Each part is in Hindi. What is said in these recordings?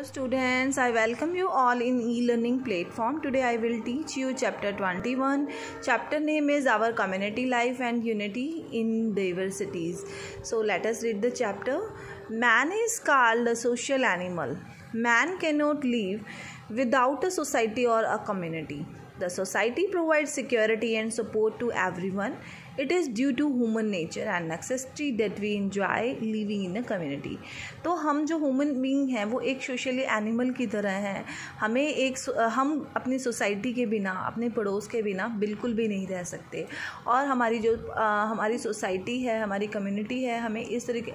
Students, I welcome you all in e-learning platform. Today I will teach you chapter 21. Chapter name is Our Community Life and Unity in Diversities. So let us read the chapter. Man is called a social animal. Man cannot live without a society or a community. The society provides security and support to everyone. It is due to human nature and necessity that we enjoy living in a community. तो हम जो ह्यूमन बीइंग हैं वो एक सोशली एनिमल की तरह हैं. हम अपनी सोसाइटी के बिना, अपने पड़ोस के बिना बिल्कुल भी नहीं रह सकते. और हमारी जो हमारी सोसाइटी है, हमारी कम्युनिटी है, हमें इस तरीके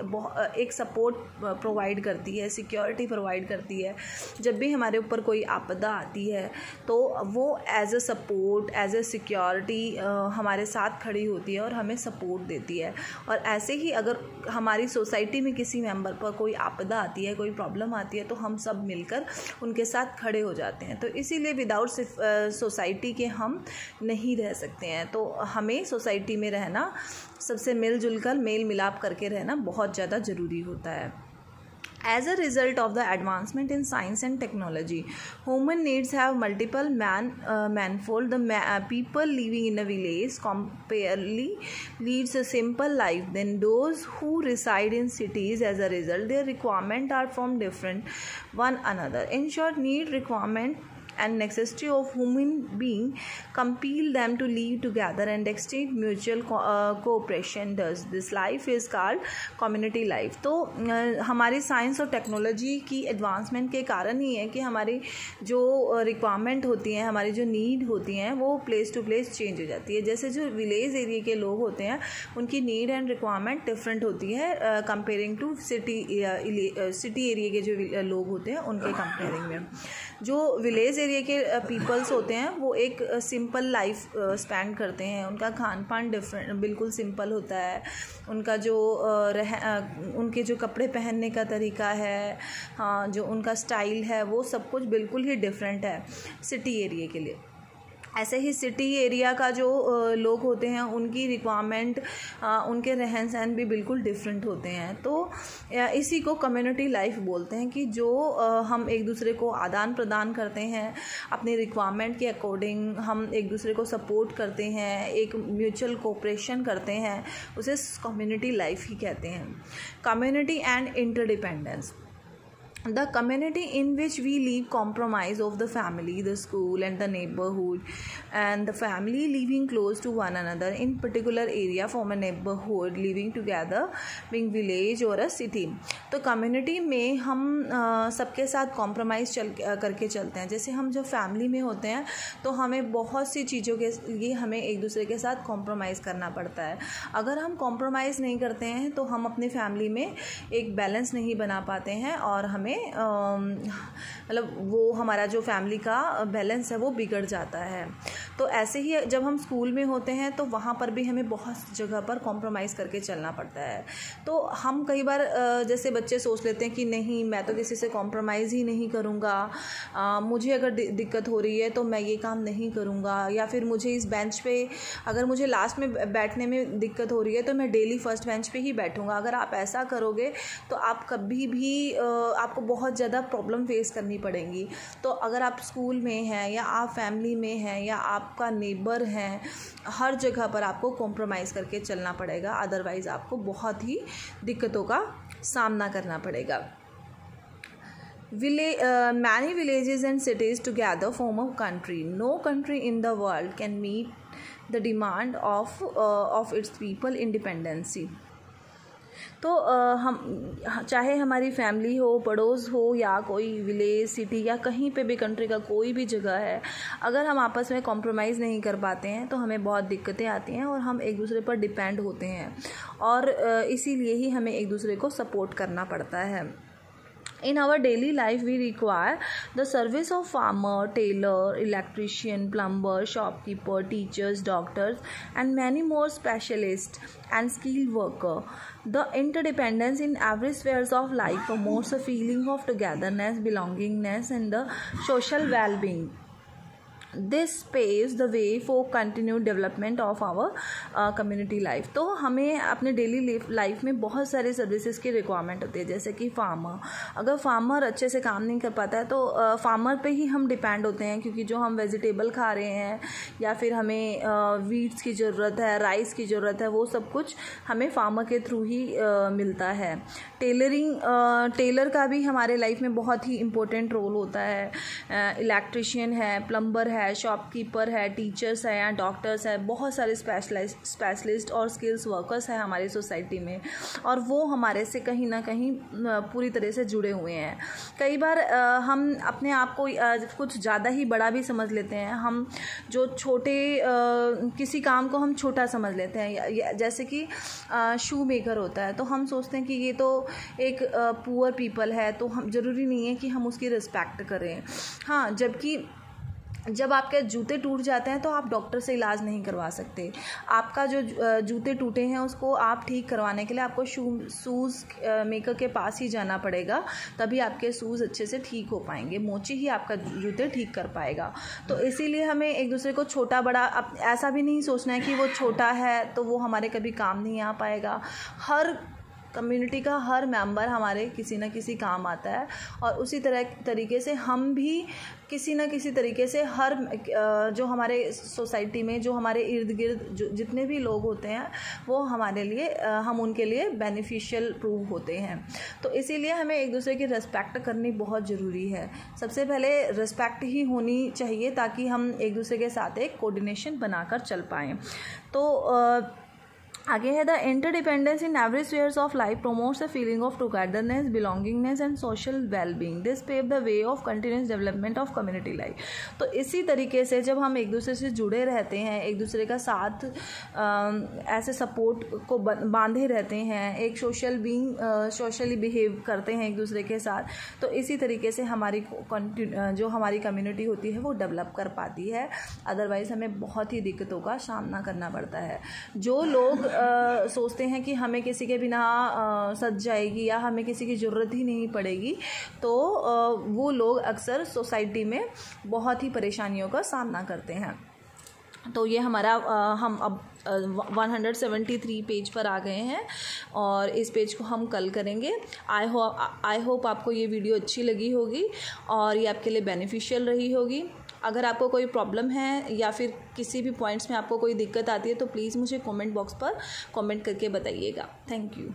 एक सपोर्ट प्रोवाइड करती है, सिक्योरिटी प्रोवाइड करती है. जब भी हमारे ऊपर कोई आपदा आती है तो वो as a support, as a security हमारे साथ खड़ी होती है और हमें सपोर्ट देती है. और ऐसे ही अगर हमारी सोसाइटी में किसी मेंबर पर कोई आपदा आती है, कोई प्रॉब्लम आती है तो हम सब मिलकर उनके साथ खड़े हो जाते हैं. तो इसीलिए विदाउट सोसाइटी के हम नहीं रह सकते हैं. तो हमें सोसाइटी में रहना, सबसे मिलजुल कर मेल मिलाप करके रहना बहुत ज़्यादा ज़रूरी होता है. As a result of the advancement in science and technology, human needs have multiple manifold. The people living in a village comparatively leads a simple life than those who reside in cities. As a result, their requirements are from different one another. In short, need, requirement and necessity of human being compel them to live together and exchange mutual cooperation. Thus this life is called community life. तो हमारी साइंस और टेक्नोलॉजी की एडवांसमेंट के कारण ही है कि हमारी जो रिक्वायरमेंट होती हैं, हमारी जो नीड होती हैं वो प्लेस टू प्लेस चेंज हो जाती है. जैसे जो विलेज एरिया के लोग होते हैं उनकी नीड एंड रिक्वायरमेंट डिफरेंट होती है कंपेयरिंग टू सिटी एरिया के जो लोग होते हैं उनके कंपेयरिंग में. जो विलेज एरिया के पीपल्स होते हैं वो एक सिंपल लाइफ स्पेंड करते हैं. उनका खान पान बिल्कुल सिंपल होता है. उनका जो उनके जो कपड़े पहनने का तरीका है, हाँ, जो उनका स्टाइल है, वो सब कुछ बिल्कुल ही डिफरेंट है सिटी एरिया के लिए. ऐसे ही सिटी एरिया का जो लोग होते हैं उनकी रिक्वायरमेंट, उनके रहन सहन भी बिल्कुल डिफरेंट होते हैं. तो इसी को कम्युनिटी लाइफ बोलते हैं कि जो हम एक दूसरे को आदान प्रदान करते हैं, अपने रिक्वायरमेंट के अकॉर्डिंग हम एक दूसरे को सपोर्ट करते हैं, एक म्यूचुअल कोऑपरेशन करते हैं, उसे कम्युनिटी लाइफ ही कहते हैं. Community and interdependence. The community in which we live compromise of the family, the school and the neighborhood, and the family living close to one another in particular area form a neighborhood living together being village or a city. तो कम्युनिटी में हम सबके साथ कॉम्प्रोमाइज़ करके चलते हैं. जैसे हम जब फैमिली में होते हैं तो हमें बहुत सी चीज़ों के लिए हमें एक दूसरे के साथ कॉम्प्रोमाइज़ करना पड़ता है. अगर हम कॉम्प्रोमाइज़ नहीं करते हैं तो हम अपने फैमिली में एक बैलेंस नहीं बना पाते हैं और हमें मतलब वो हमारा जो फैमिली का बैलेंस है वो बिगड़ जाता है. तो ऐसे ही जब हम स्कूल में होते हैं तो वहाँ पर भी हमें बहुत जगह पर कॉम्प्रोमाइज़ करके चलना पड़ता है. तो हम कई बार जैसे बच्चे सोच लेते हैं कि नहीं, मैं तो किसी से कॉम्प्रोमाइज़ ही नहीं करूँगा, मुझे अगर दिक्कत हो रही है तो मैं ये काम नहीं करूँगा, या फिर मुझे इस बेंच पे अगर मुझे लास्ट में बैठने में दिक्कत हो रही है तो मैं डेली फर्स्ट बेंच पे ही बैठूँगा. अगर आप ऐसा करोगे तो आप कभी भी आपको बहुत ज़्यादा प्रॉब्लम फेस करनी पड़ेंगी. तो अगर आप स्कूल में हैं या आप फैमिली में हैं या आपका नेबर हैं, हर जगह पर आपको कॉम्प्रोमाइज़ करके चलना पड़ेगा, अदरवाइज़ आपको बहुत ही दिक्कतों का सामना करना पड़ेगा. Many villages and cities together form a country. No country in the world can meet the demand of its people independency. तो हम चाहे हमारी फैमिली हो, पड़ोस हो, या कोई विलेज, सिटी, या कहीं पे भी कंट्री का कोई भी जगह है, अगर हम आपस में कॉम्प्रोमाइज़ नहीं कर पाते हैं तो हमें बहुत दिक्कतें आती हैं और हम एक दूसरे पर डिपेंड होते हैं. और इसीलिए ही हमें एक दूसरे को सपोर्ट करना पड़ता है. In our daily life, we require the service of farmer, tailor, electrician, plumber, shopkeeper, teachers, doctors, and many more specialists and skilled worker. The interdependence in every spheres of life promotes a feeling of togetherness, belongingness, and the social well-being. This paves the way for continued development of our community life. तो हमें अपने डेली लाइफ में बहुत सारे सर्विसेज की रिक्वायरमेंट होती है, जैसे कि फार्मर, अगर फार्मर अच्छे से काम नहीं कर पाता है तो फार्मर पे ही हम डिपेंड होते हैं, क्योंकि जो हम वेजिटेबल खा रहे हैं या फिर हमें वीट्स की ज़रूरत है, राइस की ज़रूरत है, वो सब कुछ हमें फार्मर के थ्रू ही मिलता है। टेलर का भी हमारे लाइफ में बहुत ही इम्पोर्टेंट रोल होता है। इलेक्ट्रिशियन है, प्लम्बर है, शॉपकीपर है, टीचर्स है या डॉक्टर्स है, बहुत सारे स्पेशलिस्ट और स्किल्स वर्कर्स हैं हमारी सोसाइटी में, और वो हमारे से कहीं ना कहीं पूरी तरह से जुड़े हुए हैं। कई बार हम अपने आप को कुछ ज़्यादा ही बड़ा भी समझ लेते हैं। हम जो किसी काम को हम छोटा समझ लेते हैं, जैसे कि शू मेकर होता है, तो हम सोचते हैं कि ये तो एक पुअर पीपल है, तो हम ज़रूरी नहीं है कि हम उसकी रिस्पेक्ट करें। हाँ, जबकि जब आपके जूते टूट जाते हैं तो आप डॉक्टर से इलाज नहीं करवा सकते। आपका जो जूते टूटे हैं उसको आप ठीक करवाने के लिए आपको शूज़ मेकर के पास ही जाना पड़ेगा, तभी आपके शूज़ अच्छे से ठीक हो पाएंगे। मोची ही आपका जूते ठीक कर पाएगा। तो इसीलिए हमें एक दूसरे को छोटा बड़ा ऐसा भी नहीं सोचना है कि वो छोटा है तो वो हमारे कभी काम नहीं आ पाएगा। हर कम्युनिटी का हर मेंबर हमारे किसी न किसी काम आता है, और उसी तरीके से हम भी किसी न किसी तरीके से जो हमारे सोसाइटी में, जो हमारे इर्द गिर्द जितने भी लोग होते हैं, वो हमारे लिए हम उनके लिए बेनिफिशियल प्रूव होते हैं। तो इसीलिए हमें एक दूसरे की रिस्पेक्ट करनी बहुत ज़रूरी है। सबसे पहले रिस्पेक्ट ही होनी चाहिए ताकि हम एक दूसरे के साथ एक कोऑर्डिनेशन बनाकर चल पाएँ। तो आगे है, the interdependence in every spheres of life promotes the feeling of togetherness, belongingness and social wellbeing. This pave the way of continuous development of community life. तो इसी तरीके से जब हम एक दूसरे से जुड़े रहते हैं, एक दूसरे का साथ ऐसे सपोर्ट को बांधे रहते हैं, एक सोशली बिहेव करते हैं एक दूसरे के साथ, तो इसी तरीके से जो हमारी कम्युनिटी होती है वो डेवलप कर पाती है। अदरवाइज़ हमें बहुत ही दिक्कतों का सामना करना पड़ता है। जो लोग सोचते हैं कि हमें किसी के बिना सज जाएगी या हमें किसी की ज़रूरत ही नहीं पड़ेगी, तो वो लोग अक्सर सोसाइटी में बहुत ही परेशानियों का सामना करते हैं। तो ये हमारा हम अब 173 पेज पर आ गए हैं और इस पेज को हम कल करेंगे। आई होप आपको ये वीडियो अच्छी लगी होगी और ये आपके लिए बेनिफिशियल रही होगी। अगर आपको कोई प्रॉब्लम है या फिर किसी भी पॉइंट्स में आपको कोई दिक्कत आती है तो प्लीज़ मुझे कमेंट बॉक्स पर कमेंट करके बताइएगा। Thank you.